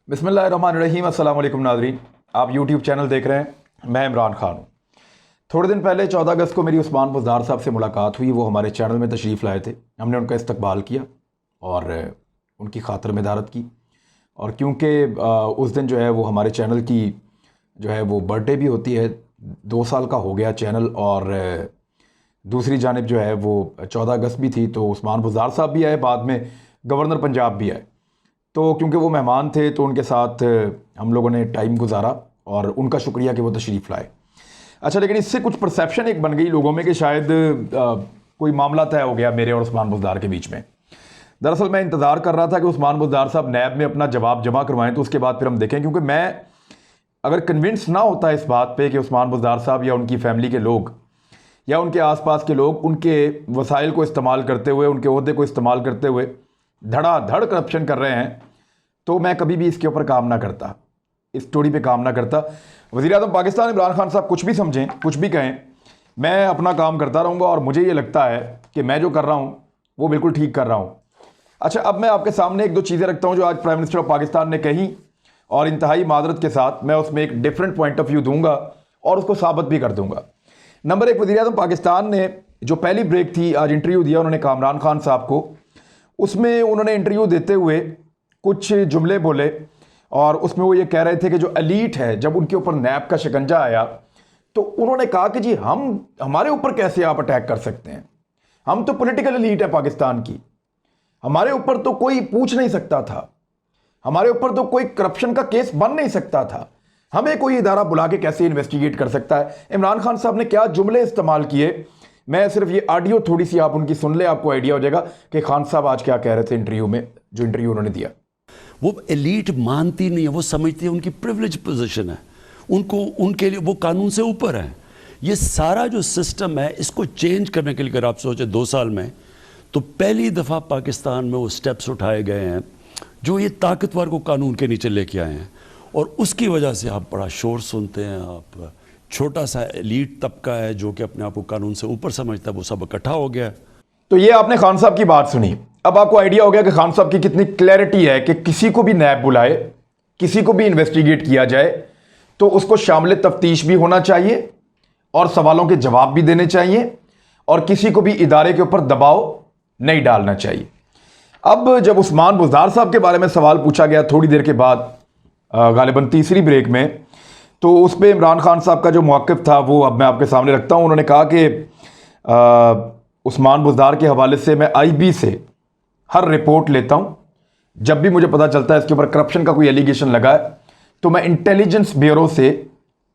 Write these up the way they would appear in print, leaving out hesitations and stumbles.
बिस्मिल्लाहिर्रहमानिर्रहीम। अस्सलाम वालेकुम नाज़रीन, आप यूट्यूब चैनल देख रहे हैं। मैं इमरान खान हूँ। थोड़े दिन पहले 14 अगस्त को मेरी उस्मान बुज़दार साहब से मुलाकात हुई। वो हमारे चैनल में तशरीफ़ लाए थे। हमने उनका इस्तकबाल किया और उनकी खातिर मदारत की। और क्योंकि उस दिन जो है वो हमारे चैनल की जो है वो बर्थडे भी होती है, 2 साल का हो गया चैनल। और दूसरी जानिब जो है वो 14 अगस्त भी थी, तो उस्मान बुज़दार साहब भी आए, बाद में गवर्नर पंजाब भी आए। तो क्योंकि वो मेहमान थे तो उनके साथ हम लोगों ने टाइम गुजारा और उनका शुक्रिया कि वो तशरीफ़ लाए। अच्छा, लेकिन इससे कुछ परसेप्शन एक बन गई लोगों में कि शायद कोई मामला तय हो गया मेरे और उस्मान बुज़दार के बीच में। दरअसल मैं इंतज़ार कर रहा था कि उस्मान बुज़दार साहब नैब में अपना जवाब जमा करवाएं, तो उसके बाद फिर हम देखें। क्योंकि मैं अगर कन्विंस ना होता इस बात पर कि उस्मान बुज़दार साहब या उनकी फ़ैमिली के लोग या उनके आसपास के लोग उनके वसाइल को इस्तेमाल करते हुए, उनके ओहदे को इस्तेमाल करते हुए धड़ाधड़ करप्शन कर रहे हैं, तो मैं कभी भी इसके ऊपर काम ना करता, इस स्टोरी पे काम ना करता। वज़ीर-ए-आज़म पाकिस्तान इमरान खान साहब कुछ भी समझें, कुछ भी कहें, मैं अपना काम करता रहूँगा। और मुझे ये लगता है कि मैं जो कर रहा हूँ वो बिल्कुल ठीक कर रहा हूँ। अच्छा, अब मैं आपके सामने एक दो चीज़ें रखता हूँ जो आज प्राइम मिनिस्टर ऑफ पाकिस्तान ने कही, और इंतहाई मादरत के साथ मैं उसमें एक डिफरेंट पॉइंट ऑफ व्यू दूंगा और उसको साबित भी कर दूंगा। नंबर एक, वज़ीर-ए-आज़म पाकिस्तान ने जो पहली ब्रेक थी, आज इंटरव्यू दिया उन्होंने कामरान खान साहब को। उसमें उन्होंने इंटरव्यू देते हुए कुछ जुमले बोले और उसमें वो ये कह रहे थे कि जो एलीट है, जब उनके ऊपर नैब का शिकंजा आया तो उन्होंने कहा कि जी हमारे ऊपर कैसे आप अटैक कर सकते हैं, हम तो पॉलिटिकल एलीट है पाकिस्तान की, हमारे ऊपर तो कोई पूछ नहीं सकता था, हमारे ऊपर तो कोई करप्शन का केस बन नहीं सकता था, हमें कोई इदारा बुला के कैसे इन्वेस्टिगेट कर सकता है। इमरान खान साहब ने क्या जुमले इस्तेमाल किए, मैं सिर्फ ये ऑडियो थोड़ी सी आप उनकी सुन ले, आपको आइडिया हो जाएगा कि खान साहब आज क्या कह रहे थे इंटरव्यू में, जो इंटरव्यू उन्होंने दिया। वो एलीट मानती नहीं है, वो समझती है उनकी प्रिविलेज पोजीशन है, उनको उनके लिए वो कानून से ऊपर है। ये सारा जो सिस्टम है, इसको चेंज करने के लिए अगर आप सोचें 2 साल में, तो पहली दफ़ा पाकिस्तान में वो स्टेप्स उठाए गए हैं जो ये ताकतवर को कानून के नीचे लेके आए हैं। और उसकी वजह से आप बड़ा शोर सुनते हैं। आप छोटा सा एलीट तबका है जो कि अपने आप को कानून से ऊपर समझता है, वो सब इकट्ठा हो गया। तो ये आपने खान साहब की बात सुनी। अब आपको आइडिया हो गया कि खान साहब की कितनी क्लैरिटी है कि किसी को भी नैब बुलाए, किसी को भी इन्वेस्टिगेट किया जाए तो उसको शामिल तफ्तीश भी होना चाहिए और सवालों के जवाब भी देने चाहिए और किसी को भी इदारे के ऊपर दबाव नहीं डालना चाहिए। अब जब उस्मान बुज़दार साहब के बारे में सवाल पूछा गया थोड़ी देर के बाद, गालिबन तीसरी ब्रेक में, तो उस पर इमरान खान साहब का जो मौक़िफ़ था वो अब मैं आपके सामने रखता हूँ। उन्होंने कहा कि उस्मान बुज़दार के हवाले से मैं IB से हर रिपोर्ट लेता हूँ। जब भी मुझे पता चलता है इसके ऊपर करप्शन का कोई एलिगेशन लगा है तो मैं इंटेलिजेंस ब्यूरो से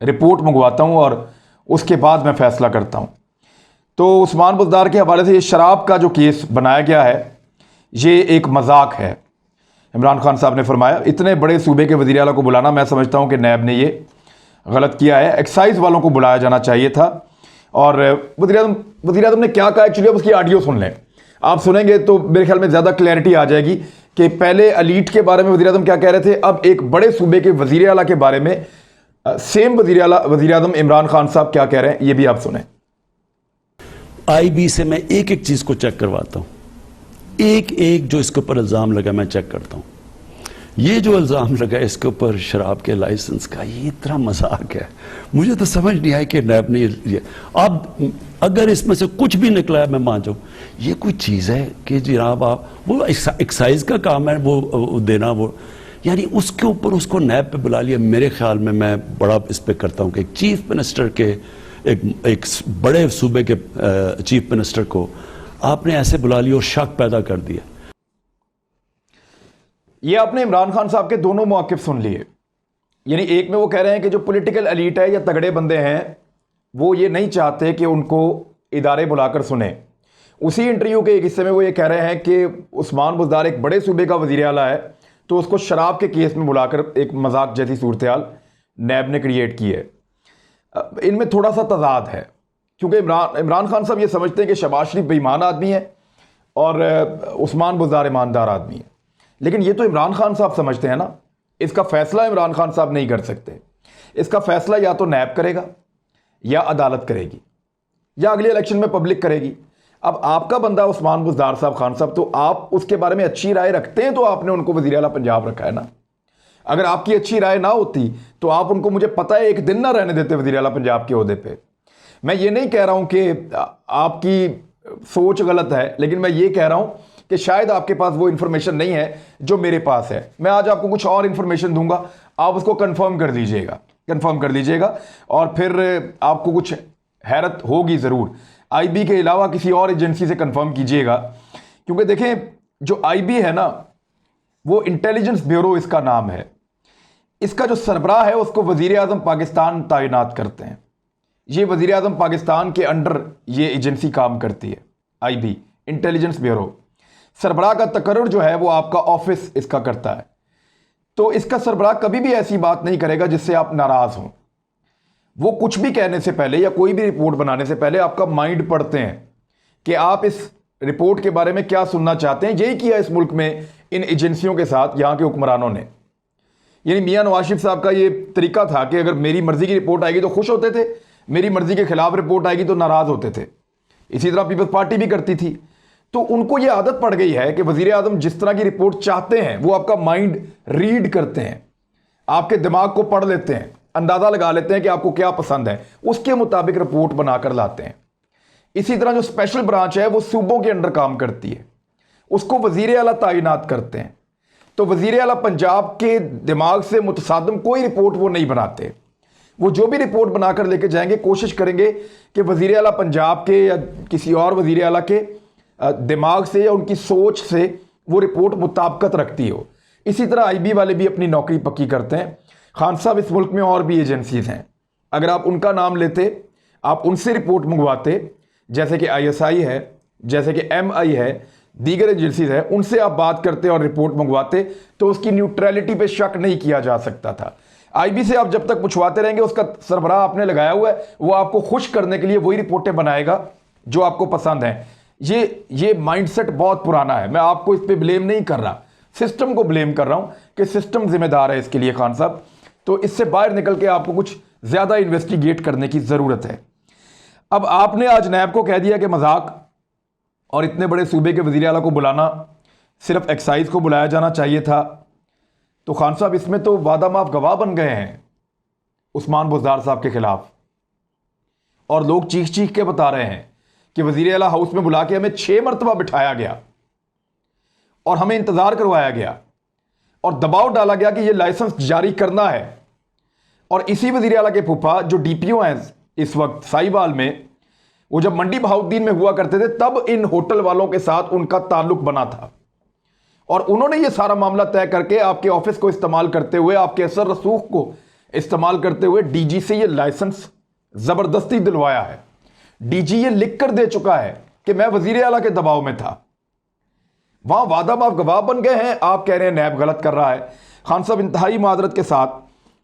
रिपोर्ट मंगवाता हूँ और उसके बाद मैं फ़ैसला करता हूँ। तो उस्मान बुज़दार के हवाले से ये शराब का जो केस बनाया गया है ये एक मजाक है, इमरान खान साहब ने फरमाया। इतने बड़े सूबे के वज़ीर आला को बुलाना, मैं समझता हूँ कि नैब ने ये गलत किया है, एक्साइज वालों को बुलाया जाना चाहिए था। और वज़ीर आज़म ने क्या कहा एक्चुअली, अब उसकी ऑडियो सुन लें। आप सुनेंगे तो मेरे ख्याल में ज़्यादा क्लैरिटी आ जाएगी कि पहले एलीट के बारे में वज़ीर आज़म क्या कह रहे थे, अब एक बड़े सूबे के वज़ीर आला के बारे में सेम वज़ीर आज़म इमरान खान साहब क्या कह रहे हैं, ये भी आप सुने। IB से मैं एक एक चीज़ को चेक करवाता हूँ, एक एक जो इसके ऊपर इल्ज़ाम लगा मैं चेक करता हूँ। ये जो इल्ज़ाम लगा इसके ऊपर शराब के लाइसेंस का, ये इतना मजाक है, मुझे तो समझ नहीं आया कि नैब ने ये। अब अगर इसमें से कुछ भी निकला है मैं मान जाऊँ, ये कोई चीज़ है कि जनाब आप वो एक्साइज का काम है वो देना, वो यानी उसके ऊपर उसको नैब पे बुला लिया। मेरे ख्याल में मैं बड़ा इस पर करता हूँ कि एक चीफ मिनिस्टर के एक बड़े सूबे के चीफ मिनिस्टर को आपने ऐसे बुला लिया और शक पैदा कर दिया। ये आपने इमरान खान साहब के दोनों मौक़िफ़ सुन लिए। यानी एक में वो कह रहे हैं कि जो पॉलिटिकल एलीट है या तगड़े बंदे हैं वो ये नहीं चाहते कि उनको इदारे बुलाकर सुने। उसी इंटरव्यू के एक हिस्से में वो ये कह रहे हैं कि उस्मान बुज़दार एक बड़े सूबे का वज़ीर आला है तो उसको शराब के केस में बुलाकर एक मजाक जैसी सूरत हाल नैब ने क्रिएट की है। इनमें थोड़ा सा तजाद है क्योंकि इमरान खान साहब ये समझते हैं कि शहबाज शरीफ बेईमान आदमी है और उस्मान बुज़दार ईमानदार आदमी है। लेकिन ये तो इमरान खान साहब समझते हैं ना, इसका फ़ैसला इमरान खान साहब नहीं कर सकते। इसका फ़ैसला या तो नैब करेगा या अदालत करेगी या अगले इलेक्शन में पब्लिक करेगी। अब आपका बंदा उस्मान बुज़दार साहब खान साहब, तो आप उसके बारे में अच्छी राय रखते हैं तो आपने उनको वज़ीर आला पंजाब रखा है ना। अगर आपकी अच्छी राय ना होती तो आप उनको, मुझे पता है, एक दिन ना रहने देते वज़ीर आला पंजाब के ओहदे पे। मैं ये नहीं कह रहा हूं कि आपकी सोच गलत है, लेकिन मैं ये कह रहा हूं कि शायद आपके पास वो इंफॉर्मेशन नहीं है जो मेरे पास है। मैं आज आपको कुछ और इंफॉर्मेशन दूंगा, आप उसको कंफर्म कर लीजिएगा और फिर आपको कुछ हैरत होगी ज़रूर। आईबी के अलावा किसी और एजेंसी से कंफर्म कीजिएगा, क्योंकि देखें जो आईबी है ना, वो इंटेलिजेंस ब्यूरो इसका नाम है। इसका जो सरबराह है उसको वज़ीर आज़म पाकिस्तान तैनात करते हैं। ये वज़ीर आज़म पाकिस्तान के अंडर ये एजेंसी काम करती है, आईबी, इंटेलिजेंस ब्यूरो। सरबराह का तकर्रुर जो है वो आपका ऑफिस इसका करता है। तो इसका सरबराह कभी भी ऐसी बात नहीं करेगा जिससे आप नाराज़ हों। वो कुछ भी कहने से पहले या कोई भी रिपोर्ट बनाने से पहले आपका माइंड पढ़ते हैं कि आप इस रिपोर्ट के बारे में क्या सुनना चाहते हैं। यही किया इस मुल्क में इन एजेंसियों के साथ यहाँ के हुक्मरानों ने। यानी मियां नवाज शरीफ साहब का ये तरीका था कि अगर मेरी मर्जी की रिपोर्ट आएगी तो खुश होते थे, मेरी मर्जी के खिलाफ रिपोर्ट आएगी तो नाराज होते थे। इसी तरह पीपल्स पार्टी भी करती थी। तो उनको ये आदत पड़ गई है कि वजीर आजम जिस तरह की रिपोर्ट चाहते हैं वो आपका माइंड रीड करते हैं, आपके दिमाग को पढ़ लेते हैं, अंदाजा लगा लेते हैं कि आपको क्या पसंद है, उसके मुताबिक रिपोर्ट बनाकर लाते हैं। इसी तरह जो स्पेशल ब्रांच है वो सूबों के अंडर काम करती है, उसको वजीर आला तैनात करते हैं। तो वजीर आला पंजाब के दिमाग से मुतसादम कोई रिपोर्ट वो नहीं बनाते। वो जो भी रिपोर्ट बनाकर लेके जाएंगे कोशिश करेंगे कि वजीर आला पंजाब के या किसी और वजीर आला के दिमाग से या उनकी सोच से वो रिपोर्ट मुताबिकत रखती हो। इसी तरह आईबी वाले भी अपनी नौकरी पक्की करते हैं। खान साहब, इस मुल्क में और भी एजेंसीज हैं, अगर आप उनका नाम लेते, आप उनसे रिपोर्ट मंगवाते, जैसे कि ISI है, जैसे कि MI है, दीगर एजेंसीज है, उनसे आप बात करते और रिपोर्ट मंगवाते तो उसकी न्यूट्रलिटी पे शक नहीं किया जा सकता था। आईबी से आप जब तक पूछवाते रहेंगे, उसका सरबराह आपने लगाया हुआ है, वो आपको खुश करने के लिए वही रिपोर्टें बनाएगा जो आपको पसंद है। ये माइंडसेट बहुत पुराना है। मैं आपको इस पे ब्लेम नहीं कर रहा, सिस्टम को ब्लेम कर रहा हूं कि सिस्टम जिम्मेदार है इसके लिए। खान साहब, तो इससे बाहर निकल के आपको कुछ ज्यादा इन्वेस्टिगेट करने की जरूरत है। अब आपने आज नैब को कह दिया कि मजाक, और इतने बड़े सूबे के वजीर आला को बुलाना, सिर्फ एक्साइज को बुलाया जाना चाहिए था। तो खान साहब, इसमें तो वादा माफ गवाह बन गए हैं उस्मान बुज़दार साहब के खिलाफ, और लोग चीख चीख के बता रहे हैं कि वजीर आला हाउस में बुला के हमें 6 मरतबा बिठाया गया और हमें इंतजार करवाया गया और दबाव डाला गया कि यह लाइसेंस जारी करना है। और इसी वजीर आला के फूफा जो DPO हैं इस वक्त साहिवाल में, वो जब मंडी बहाउद्दीन में हुआ करते थे तब इन होटल वालों के साथ उनका ताल्लुक बना था, और उन्होंने ये सारा मामला तय करके आपके ऑफिस को इस्तेमाल करते हुए, आपके असर रसूख को इस्तेमाल करते हुए DG से ये लाइसेंस जबरदस्ती दिलवाया है। DG ये लिख कर दे चुका है कि मैं वजीर आला के दबाव में था। वहां वादा माफ गवाह बन गए हैं, आप कह रहे हैं नैब गलत कर रहा है। खान साहब, इंतहाई मादरत के साथ,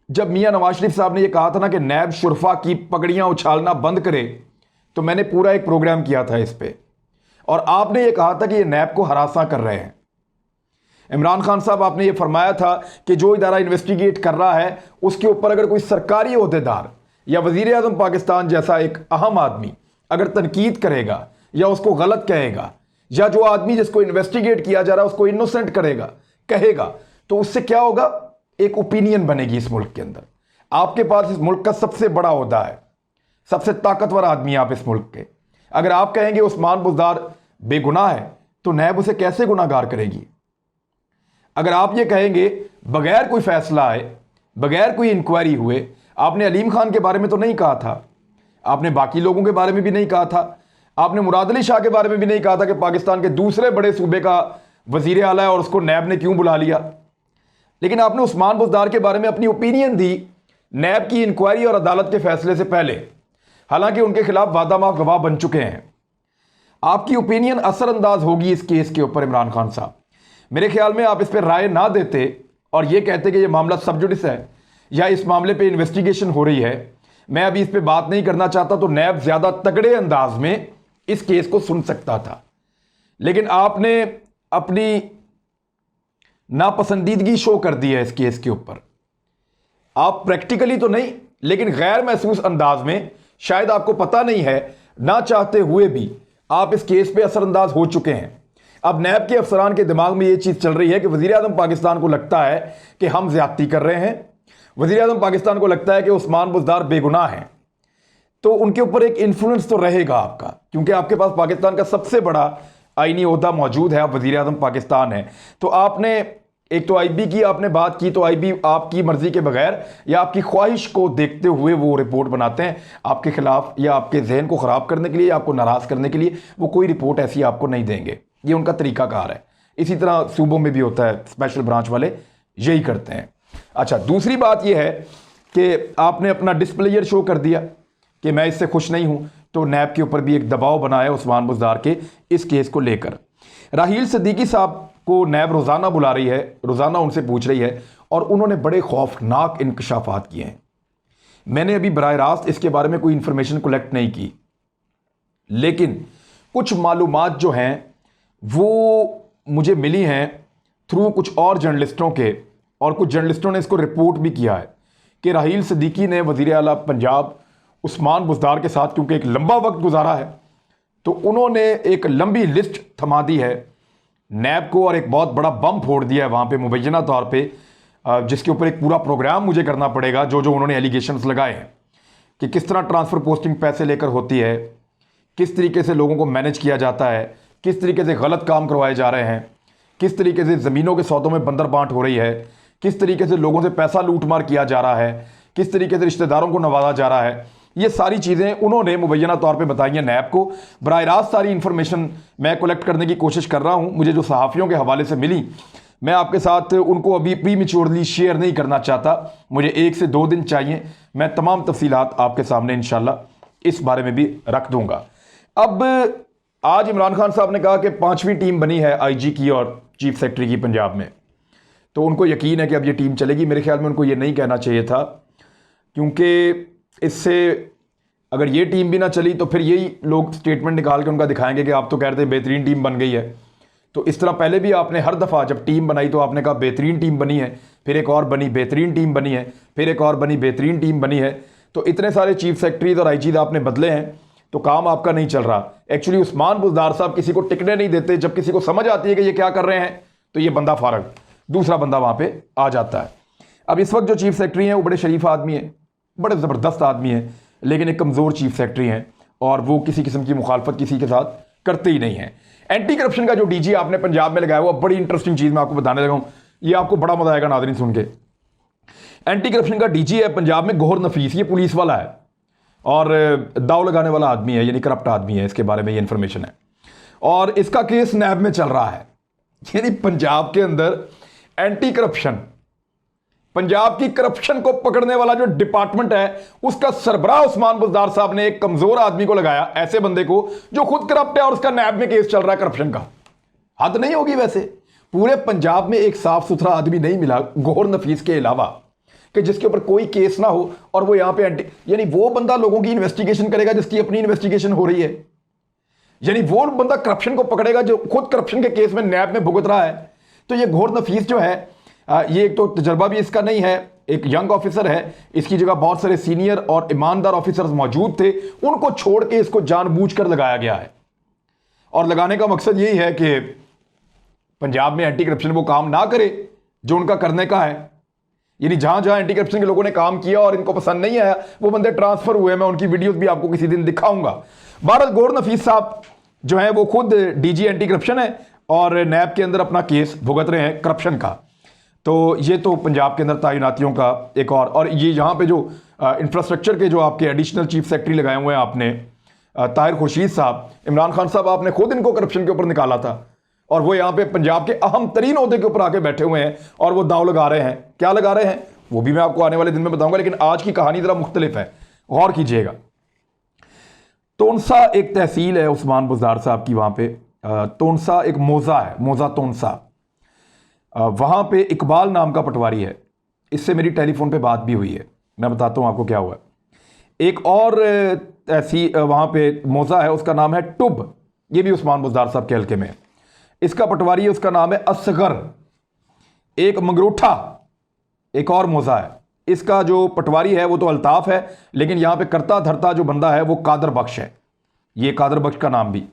जब मियां नवाज शरीफ साहब ने यह कहा था ना कि नैब शुरफा की पगड़ियां उछालना बंद करे, तो मैंने पूरा एक प्रोग्राम किया था इस पे, और आपने यह कहा था कि ये नैब को हरासा कर रहे हैं। इमरान खान साहब, आपने ये फरमाया था कि जो इदारा इन्वेस्टिगेट कर रहा है उसके ऊपर अगर कोई सरकारी ओहदेदार या वजीर आजम पाकिस्तान जैसा एक अहम आदमी अगर तनकीद करेगा या उसको गलत कहेगा, या जो आदमी जिसको इन्वेस्टिगेट किया जा रहा है उसको इनोसेंट कहेगा, तो उससे क्या होगा? एक ओपिनियन बनेगी इस मुल्क के अंदर। आपके पास इस मुल्क का सबसे बड़ा ओहदा है, सबसे ताकतवर आदमी आप इस मुल्क के। अगर आप कहेंगे उस्मान बुज़दार बेगुनाह है तो नैब उसे कैसे गुनाहगार करेगी? अगर आप ये कहेंगे बगैर कोई फैसला आए, बगैर कोई इंक्वायरी हुए, आपने अलीम खान के बारे में तो नहीं कहा था, आपने बाकी लोगों के बारे में भी नहीं कहा था, आपने मुराद अली शाह के बारे में भी नहीं कहा था कि पाकिस्तान के दूसरे बड़े सूबे का वजीर आला है और उसको नैब ने क्यों बुला लिया। लेकिन आपने उस्मान बुज़दार के बारे में अपनी ओपिनियन दी नैब की इंक्वायरी और अदालत के फैसले से पहले, हालांकि उनके खिलाफ वादा माफ गवाह बन चुके हैं। आपकी ओपिनियन असरअंदाज होगी इस केस के ऊपर। इमरान खान साहब, मेरे ख्याल में आप इस पर राय ना देते और ये कहते कि ये मामला सब जुडिस है या इस मामले पे इन्वेस्टिगेशन हो रही है, मैं अभी इस पे बात नहीं करना चाहता, तो नैब ज्यादा तगड़े अंदाज में इस केस को सुन सकता था। लेकिन आपने अपनी नापसंदीदगी शो कर दी है इस केस के ऊपर। आप प्रैक्टिकली तो नहीं, लेकिन गैर महसूस अंदाज में, शायद आपको पता नहीं है, ना चाहते हुए भी आप इस केस पे असरअंदाज हो चुके हैं। अब नैब के अफसरान के दिमाग में ये चीज़ चल रही है कि वज़ीर आज़म पाकिस्तान को लगता है कि हम ज़्यादती कर रहे हैं, वज़ीर आज़म पाकिस्तान को लगता है कि उस्मान बुज़दार बेगुनाह हैं, तो उनके ऊपर एक इन्फ्लुएंस तो रहेगा आपका, क्योंकि आपके पास पाकिस्तान का सबसे बड़ा आईनी ओहदा मौजूद है, आप वज़ीर आज़म पाकिस्तान हैं। तो आपने एक तो आईबी की आपने बात की, तो आईबी आपकी मर्जी के बगैर या आपकी ख्वाहिश को देखते हुए वो रिपोर्ट बनाते हैं आपके खिलाफ, या आपके जहन को ख़राब करने के लिए या आपको नाराज़ करने के लिए वो कोई रिपोर्ट ऐसी आपको नहीं देंगे। ये उनका तरीकाकार है। इसी तरह सूबों में भी होता है, स्पेशल ब्रांच वाले यही करते हैं। अच्छा, दूसरी बात यह है कि आपने अपना डिस्प्लेयर शो कर दिया कि मैं इससे खुश नहीं हूं, तो नैब के ऊपर भी एक दबाव बनाया उस्मान बुज़दार के इस केस को लेकर। राहील सिद्दीकी साहब को नैब रोज़ाना बुला रही है, रोज़ाना उनसे पूछ रही है, और उन्होंने बड़े खौफनाक इंकशाफात किए हैं। मैंने अभी बराह रास्त इसके बारे में कोई इंफॉर्मेशन कलेक्ट नहीं की, लेकिन कुछ मालूमात जो हैं वो मुझे मिली हैं थ्रू कुछ और जर्नलिस्टों के, और कुछ जर्नलिस्टों ने इसको रिपोर्ट भी किया है कि राहील सिद्दीकी ने वज़ीर आला पंजाब उस्मान बुज़दार के साथ क्योंकि एक लंबा वक्त गुजारा है, तो उन्होंने एक लंबी लिस्ट थमा दी है नैब को और एक बहुत बड़ा बम फोड़ दिया है वहाँ पे मुबैना तौर पे, जिसके ऊपर एक पूरा प्रोग्राम मुझे करना पड़ेगा जो जो उन्होंने एलिगेशंस लगाए हैं कि किस तरह ट्रांसफ़र पोस्टिंग पैसे लेकर होती है, किस तरीके से लोगों को मैनेज किया जाता है, किस तरीके से गलत काम करवाए जा रहे हैं, किस तरीके से ज़मीनों के सौदों में बंदर बांट हो रही है, किस तरीके से लोगों से पैसा लूट मार किया जा रहा है, किस तरीके से रिश्तेदारों को नवाजा जा रहा है। ये सारी चीज़ें उन्होंने मुबैना तौर पे बताई हैं नैब को। बराह रास्त सारी इन्फॉर्मेशन मैं कलेक्ट करने की कोशिश कर रहा हूँ, मुझे जो सहाफ़ियों के हवाले से मिली मैं आपके साथ उनको अभी प्रीमेच्योरली शेयर नहीं करना चाहता, मुझे 1 से 2 दिन चाहिए। मैं तमाम तफसीलात आपके सामने इंशाल्लाह इस बारे में भी रख दूंगा। अब आज इमरान खान साहब ने कहा कि 5वीं टीम बनी है आईजी की और चीफ सेक्रेटरी की पंजाब में, तो उनको यकीन है कि अब ये टीम चलेगी। मेरे ख्याल में उनको ये नहीं कहना चाहिए था, क्योंकि इससे अगर ये टीम भी ना चली तो फिर यही लोग स्टेटमेंट निकाल के उनका दिखाएंगे कि आप तो कह रहे थे बेहतरीन टीम बन गई है। तो इस तरह पहले भी आपने हर दफ़ा जब टीम बनाई तो आपने कहा बेहतरीन टीम बनी है, फिर एक और बनी बेहतरीन टीम बनी है, फिर एक और बनी बेहतरीन टीम बनी है। तो इतने सारे चीफ सेक्रेटरीज और आईजीज आपने बदले हैं तो काम आपका नहीं चल रहा। एक्चुअली उस्मान बुज़दार साहब किसी को टिकने नहीं देते, जब किसी को समझ आती है कि ये क्या कर रहे हैं तो ये बंदा फारग, दूसरा बंदा वहाँ पर आ जाता है। अब इस वक्त जो चीफ सेक्रेटरी हैं वो बड़े शरीफ आदमी हैं, बड़े ज़बरदस्त आदमी हैं, लेकिन एक कमज़ोर चीफ सेक्रेटरी हैं और वो किसी किस्म की मुखालफत किसी के साथ करते ही नहीं हैं। एंटी करप्शन का जो डीजी आपने पंजाब में लगाया हुआ, बड़ी इंटरेस्टिंग चीज़ मैं आपको बताने लगा हूँ, ये आपको बड़ा मजा आएगा नाज़रीन सुन के। एंटी करप्शन का डीजी है पंजाब में गौहर नफीस, ये पुलिस वाला है और दाव लगाने वाला आदमी है, यानी करप्ट आदमी है, इसके बारे में ये इन्फॉर्मेशन है। और इसका केस नैब में चल रहा है, यानी पंजाब के अंदर एंटी करप्शन, पंजाब की करप्शन को पकड़ने वाला जो डिपार्टमेंट है उसका सरबराह उस्मान बुज़दार साहब ने एक कमजोर आदमी को लगाया, ऐसे बंदे को जो खुद करप्ट है और उसका नैब में केस चल रहा है करप्शन का। हद नहीं होगी वैसे? पूरे पंजाब में एक साफ सुथरा आदमी नहीं मिला गौहर नफीस के अलावा कि जिसके ऊपर कोई केस ना हो और वो यहां पे यानी वो बंदा लोगों की इन्वेस्टिगेशन करेगा जिसकी अपनी इन्वेस्टिगेशन हो रही है, यानी वो बंदा करप्शन को पकड़ेगा जो खुद करप्शन के केस में नैब में भुगत रहा है। तो ये गौहर नफीस जो है ये एक तो तजर्बा भी इसका नहीं है, एक यंग ऑफिसर है, इसकी जगह बहुत सारे सीनियर और ईमानदार ऑफिसर्स मौजूद थे, उनको छोड़ के इसको जानबूझकर लगाया गया है। और लगाने का मकसद यही है कि पंजाब में एंटी करप्शन वो काम ना करे जो उनका करने का है, यानी जहां जहां एंटी करप्शन के लोगों ने काम किया और इनको पसंद नहीं आया वो बंदे ट्रांसफर हुए। मैं उनकी वीडियोस भी आपको किसी दिन दिखाऊंगा। बहरहाल गौहर नफीस साहब जो है वो खुद डीजी एंटी करप्शन है और नैब के अंदर अपना केस भुगत रहे हैं करप्शन का। तो ये तो पंजाब के अंदर तैनातियों का एक और ये यहाँ पे जो इंफ्रास्ट्रक्चर के जो आपके एडिशनल चीफ सेक्रेटरी लगाए हुए हैं आपने, ताहिर खुर्शीद साहब, इमरान खान साहब आपने खुद इनको करप्शन के ऊपर निकाला था और वो यहाँ पे पंजाब के अहम तरीन ओहदे के ऊपर आके बैठे हुए हैं और वो दाव लगा रहे हैं। क्या लगा रहे हैं वो भी मैं आपको आने वाले दिन में बताऊंगा, लेकिन आज की कहानी जरा मुख्तलिफ है, गौर कीजिएगा। तोनसा एक तहसील है उस्मान बुज़दार साहब की, वहाँ पे तोनसा एक मौजा है, मौजा तोनसा, वहाँ पे इकबाल नाम का पटवारी है, इससे मेरी टेलीफोन पे बात भी हुई है, मैं बताता हूँ आपको क्या हुआ। एक और ऐसी वहाँ पे मौजा है, उसका नाम है टुब, ये भी उस्मान बुज़दार साहब के हल्के में, इसका पटवारी है, उसका नाम है असगर। एक मंगरूठा एक और मौजा है, इसका जो पटवारी है वो तो अल्ताफ़ है, लेकिन यहाँ पे करता धरता जो बंदा है वो कादर बख्श है, ये कादर बख्श का नाम भी।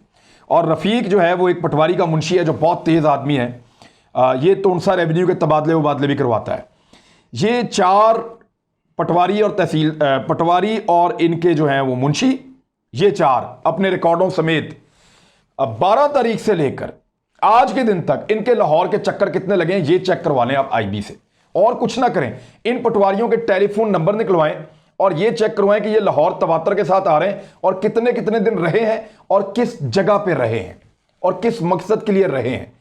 और रफ़ीक जो है वो एक पटवारी का मुंशी है जो बहुत तेज़ आदमी है। ये तोनसा रेवेन्यू के तबादले वबादले भी करवाता है। ये 4 पटवारी और पटवारी और इनके जो हैं वो मुंशी, ये 4 अपने रिकॉर्डों समेत 12 तारीख से लेकर आज के दिन तक इनके लाहौर के चक्कर कितने लगे हैं ये चेक करवा लें आप आईबी से, और कुछ ना करें। इन पटवारियों के टेलीफोन नंबर निकलवाएं और ये चेक करवाएं कि ये लाहौर तवातर के साथ आ रहे हैं और कितने कितने दिन रहे हैं और किस जगह पे रहे हैं और किस मकसद के लिए रहे हैं,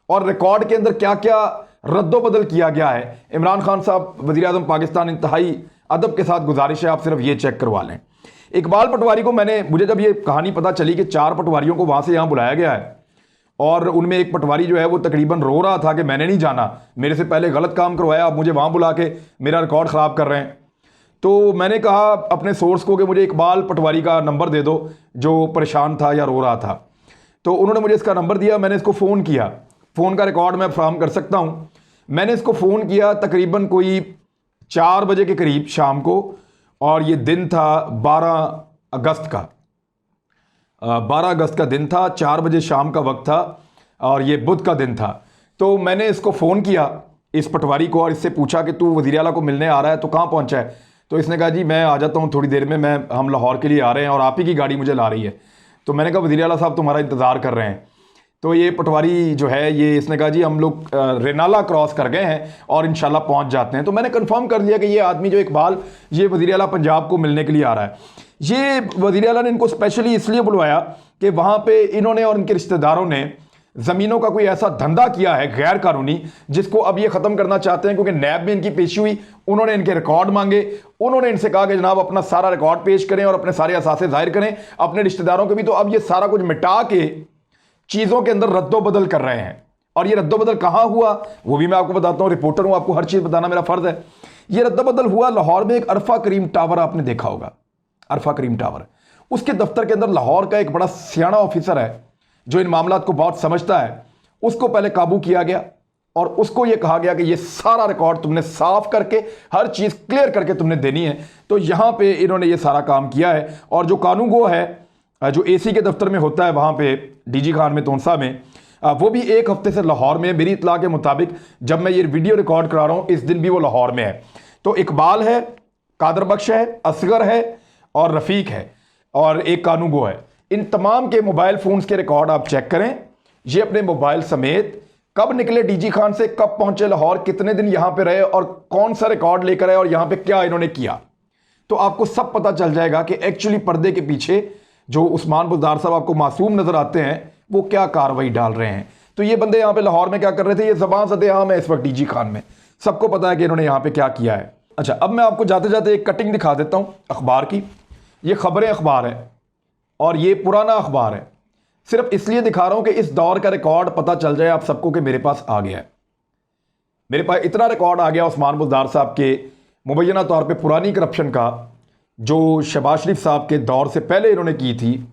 और रिकॉर्ड के अंदर क्या क्या रद्दोबदल किया गया है। इमरान खान साहब वज़ीर आज़म पाकिस्तान, इंतहाई अदब के साथ गुजारिश है आप सिर्फ ये चेक करवा लें। इकबाल पटवारी को मुझे जब ये कहानी पता चली कि 4 पटवारियों को वहां से यहां बुलाया गया है और उनमें एक पटवारी जो है वो तकरीबन रो रहा था कि मैंने नहीं जाना, मेरे से पहले गलत काम करवाया, आप मुझे वहां बुला के मेरा रिकॉर्ड ख़राब कर रहे हैं। तो मैंने कहा अपने सोर्स को कि मुझे इकबाल पटवारी का नंबर दे दो जो परेशान था या रो रहा था। तो उन्होंने मुझे इसका नंबर दिया, मैंने इसको फ़ोन किया, फ़ोन का रिकॉर्ड मैं फ्राहम कर सकता हूँ। मैंने इसको फ़ोन किया तकरीबन कोई 4 बजे के करीब शाम को, और ये दिन था 12 अगस्त का 12 अगस्त का दिन था, 4 बजे शाम का वक्त था और ये बुध का दिन था। तो मैंने इसको फ़ोन किया इस पटवारी को और इससे पूछा कि तू वज़ीर आला को मिलने आ रहा है तो कहाँ पहुँचा है। तो इसने कहा जी मैं आ जाता हूँ थोड़ी देर में, हम लाहौर के लिए आ रहे हैं और आप ही की गाड़ी मुझे ला रही है। तो मैंने कहा वज़ीर आला साहब तुम्हारा इंतज़ार कर रहे हैं। तो ये पटवारी जो है ये इसने कहा जी हम लोग रेनाला क्रॉस कर गए हैं और इंशाल्लाह पहुंच जाते हैं। तो मैंने कंफर्म कर लिया कि ये आदमी जो इकबाल ये वज़ीर आला पंजाब को मिलने के लिए आ रहा है। ये वज़ीर आला ने इनको स्पेशली इसलिए बुलवाया कि वहाँ पे इन्होंने और इनके रिश्तेदारों ने ज़मीनों का कोई ऐसा धंधा किया है गैर कानूनी जिसको अब ये ख़त्म करना चाहते हैं, क्योंकि नैब में इनकी पेशी हुई, उन्होंने इनके रिकॉर्ड मांगे, उन्होंने इनसे कहा कि जनाब अपना सारा रिकॉर्ड पेश करें और अपने सारे असासे जाहिर करें अपने रिश्तेदारों के भी। तो अब ये सारा कुछ मिटा के चीज़ों के अंदर रद्दोबदल कर रहे हैं, और ये रद्दोबदल कहाँ हुआ वो भी मैं आपको बताता हूँ। रिपोर्टर हूँ, आपको हर चीज़ बताना मेरा फ़र्ज़ है। ये रद्दोबदल हुआ लाहौर में एक अरफा करीम टावर, आपने देखा होगा अरफा करीम टावर। उसके दफ्तर के अंदर लाहौर का एक बड़ा सियाना ऑफिसर है जो इन मामलात को बहुत समझता है, उसको पहले काबू किया गया और उसको ये कहा गया कि ये सारा रिकॉर्ड तुमने साफ करके हर चीज़ क्लियर करके तुमने देनी है। तो यहाँ पे इन्होंने ये सारा काम किया है। और जो कानूनगो है जो एसी के दफ्तर में होता है वहाँ पे डीजी खान में तोनसा में, वो भी 1 हफ्ते से लाहौर में, मेरी इतला के मुताबिक जब मैं ये वीडियो रिकॉर्ड करा रहा हूँ इस दिन भी वो लाहौर में है। तो इकबाल है, कादर बख्श है, असगर है और रफ़ीक है और एक कानूनगो है। इन तमाम के मोबाइल फ़ोन्स के रिकॉर्ड आप चेक करें। ये अपने मोबाइल समेत कब निकले डीजी खान से, कब पहुंचे लाहौर, कितने दिन यहाँ पे रहे और कौन सा रिकॉर्ड लेकर आए और यहाँ पे क्या इन्होंने किया, तो आपको सब पता चल जाएगा कि एक्चुअली पर्दे के पीछे जो उस्मान बुज़दार साहब आपको मासूम नजर आते हैं वो क्या कार्रवाई डाल रहे हैं। तो ये बंदे यहाँ पे लाहौर में क्या कर रहे थे, ये ज़बान सदेआम है इस वक्त डीजी खान में, सबको पता है कि इन्होंने यहाँ पे क्या किया है। अच्छा, अब मैं आपको जाते जाते एक कटिंग दिखा देता हूँ अखबार की। ये खबरें अखबार है और ये पुराना अखबार है, सिर्फ इसलिए दिखा रहा हूँ कि इस दौर का रिकॉर्ड पता चल जाए आप सबको कि मेरे पास आ गया है। मेरे पास इतना रिकॉर्ड आ गया उस्मान बुज़दार साहब के मुबैना तौर पे पुरानी करप्शन का जो शहबाज शरीफ साहब के दौर से पहले इन्होंने की थी,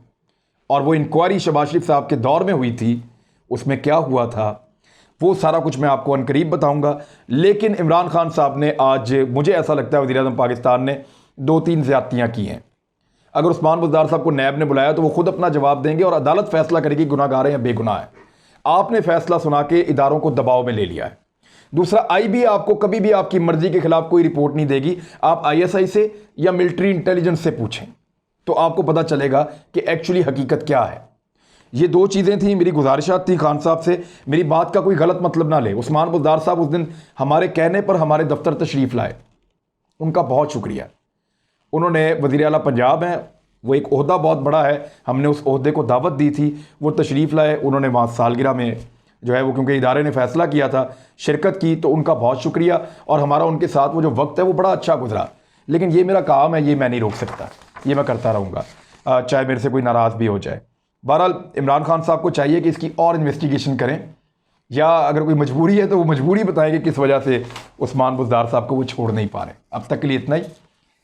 और वो इंक्वायरी शहबाज शरीफ साहब के दौर में हुई थी, उसमें क्या हुआ था वो सारा कुछ मैं आपको अनकरीब बताऊंगा। लेकिन इमरान खान साहब ने आज, मुझे ऐसा लगता है, वज़ीर आज़म पाकिस्तान ने 2-3 ज़्यादतियाँ की हैं। अगर उस्मान बुज़दार साहब को नैब ने बुलाया तो वो खुद अपना जवाब देंगे और अदालत फैसला करेगी गुनाहगार है या बेगुनाह है। आपने फैसला सुना के इदारों को दबाव में ले लिया है। दूसरा, आईबी आपको कभी भी आपकी मर्जी के खिलाफ कोई रिपोर्ट नहीं देगी। आप आईएसआई से या मिलिट्री इंटेलिजेंस से पूछें तो आपको पता चलेगा कि एक्चुअली हकीकत क्या है। ये 2 चीज़ें थी, मेरी गुजारिशात थी खान साहब से। मेरी बात का कोई गलत मतलब ना ले। उस्मान बुज़दार साहब उस दिन हमारे कहने पर हमारे दफ्तर तशरीफ़ लाए, उनका बहुत शुक्रिया। उन्होंने, वज़ीर आला पंजाब हैं, वो एक ओहदा बहुत बड़ा है, हमने उस ओहदे को दावत दी थी, वो तशरीफ़ लाए, उन्होंने वहाँ सालगिरह में जो है वो, क्योंकि इदारे ने फ़ैसला किया था, शिरकत की, तो उनका बहुत शुक्रिया। और हमारा उनके साथ वो जो वक्त है वो बड़ा अच्छा गुजरा। लेकिन ये मेरा काम है, ये मैं नहीं रोक सकता, ये मैं करता रहूँगा चाहे मेरे से कोई नाराज़ भी हो जाए। बहरहाल इमरान खान साहब को चाहिए कि इसकी और इन्वेस्टिगेशन करें, या अगर कोई मजबूरी है तो वो मजबूरी बताएं कि किस वजह से उस्मान बुज़दार साहब को वो छोड़ नहीं पा रहे। अब तक के लिए इतना ही।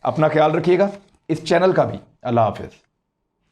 अपना ख्याल रखिएगा, इस चैनल का भी। अल्लाह हाफ़िज़।